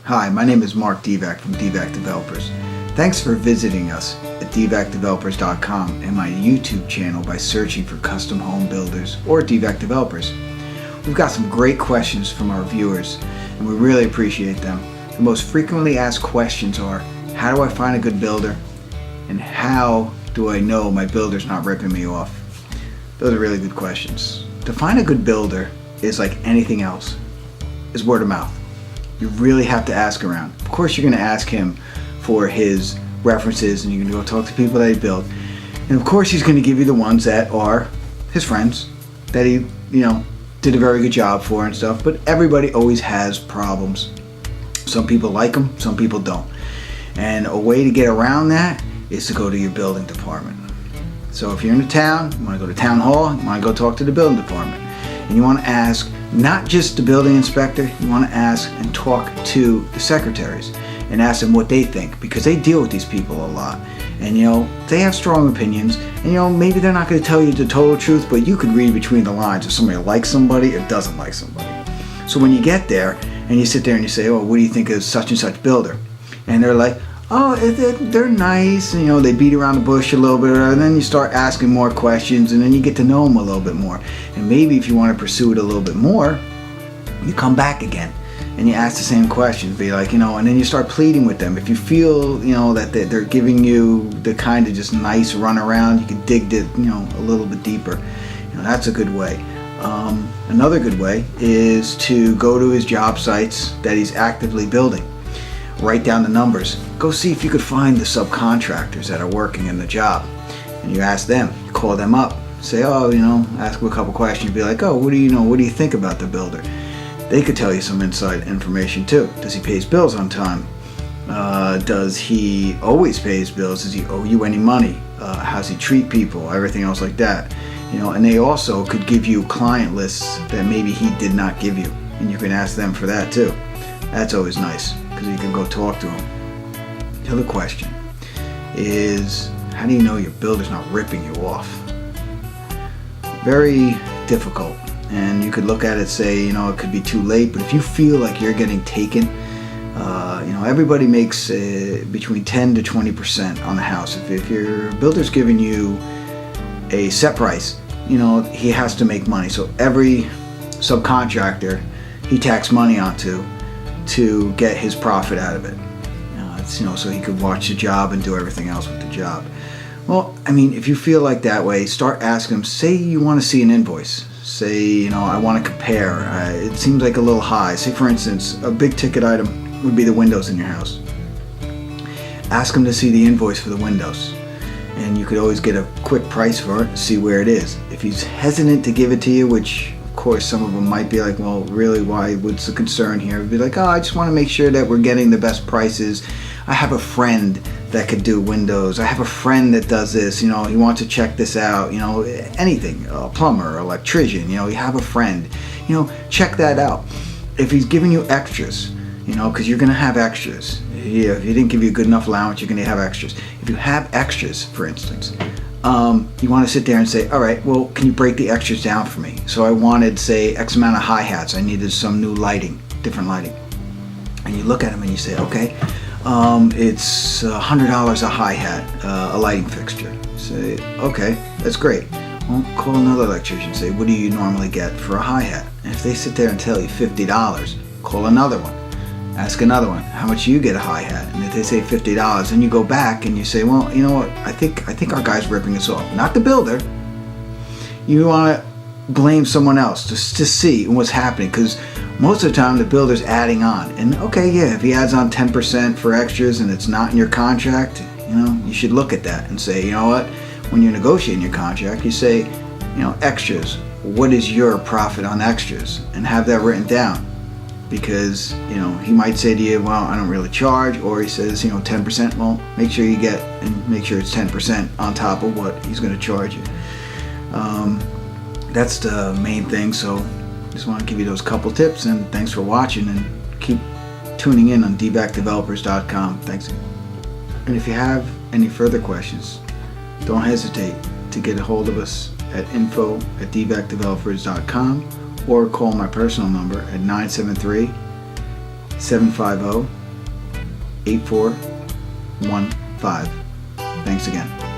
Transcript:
Hi, my name is Mark Divak from Divak Developers. Thanks for visiting us at divakdevelopers.com and my YouTube channel by searching for custom home builders or Divak Developers. We've got some great questions from our viewers and we really appreciate them. The most frequently asked questions are, how do I find a good builder? And how do I know my builder's not ripping me off? Those are really good questions. To find a good builder is like anything else, is word of mouth. You really have to ask around. Of course you're going to ask him for his references and you're going to go talk to people that he built. And of course he's going to give you the ones that are his friends, that he, did a very good job for and stuff. But everybody always has problems. Some people like them, some people don't. And a way to get around that is to go to your building department. So if you're in a town, you want to go to town hall, you want to go talk to the building department. And you want to ask not just the building inspector, you want to ask and talk to the secretaries and ask them what they think, because they deal with these people a lot. And they have strong opinions, and maybe they're not going to tell you the total truth, but you can read between the lines if somebody likes somebody or doesn't like somebody. So when you get there and you sit there and you say, oh, what do you think of such and such builder? And they're like, oh, they're nice, and they beat around the bush a little bit, and then you start asking more questions, and then you get to know them a little bit more. And maybe if you want to pursue it a little bit more, you come back again and you ask the same questions, be like, and then you start pleading with them. If you feel, that they're giving you the kind of just nice run around, you can dig it, a little bit deeper. That's a good way. Another good way is to go to his job sites that he's actively building. Write down the numbers. Go see if you could find the subcontractors that are working in the job. And you ask them, you call them up, say, ask them a couple questions, be like, oh, what do you think about the builder? They could tell you some inside information too. Does he pay his bills on time? Does he always pay his bills? Does he owe you any money? How's he treat people? Everything else like that. And they also could give you client lists that maybe he did not give you. And you can ask them for that too. That's always nice, because you can go talk to him. The other question is, how do you know your builder's not ripping you off? Very difficult. And you could look at it and say, it could be too late, but if you feel like you're getting taken, everybody makes between 10 to 20% on the house. If your builder's giving you a set price, he has to make money. So every subcontractor he tacks money onto to get his profit out of it. So he could watch the job and do everything else with the job. Well, if you feel like that way, start asking him, say you want to see an invoice. Say, I want to compare. It seems like a little high. Say, for instance, a big ticket item would be the windows in your house. Ask him to see the invoice for the windows. And you could always get a quick price for it, see where it is. If he's hesitant to give it to you, which of course some of them might be like, well, really, what's the concern here? It'd be like, oh, I just want to make sure that we're getting the best prices. I have a friend that could do windows. I have a friend that does this, he wants to check this out, anything, a plumber, electrician, you have a friend, check that out. If he's giving you extras, because you're going to have extras. If he didn't give you a good enough allowance, you're going to have extras. If you have extras, for instance, you want to sit there and say, all right, well, can you break the extras down for me? So I wanted, say, X amount of hi-hats. I needed some new lighting, different lighting. And you look at them and you say, okay, it's $100 a hi-hat, a lighting fixture. Say, okay, that's great. Well, call another electrician and say, what do you normally get for a hi-hat? And if they sit there and tell you $50, call another one. Ask another one, how much do you get a hi-hat? And if they say $50, then you go back and you say, well, you know what, I think our guy's ripping us off. Not the builder. You want to blame someone else to see what's happening, because most of the time the builder's adding on. And okay, yeah, if he adds on 10% for extras and it's not in your contract, you should look at that and say, you know what, when you're negotiating your contract, you say, extras, what is your profit on extras? And have that written down. Because, he might say to you, well, I don't really charge, or he says, 10%, well, make sure you get, and make sure it's 10% on top of what he's going to charge you. That's the main thing, so just want to give you those couple tips, and thanks for watching, and keep tuning in on divakdevelopers.com. Thanks. And if you have any further questions, don't hesitate to get a hold of us at info@divakdevelopers.com or call my personal number at 973 750-8415. Thanks again.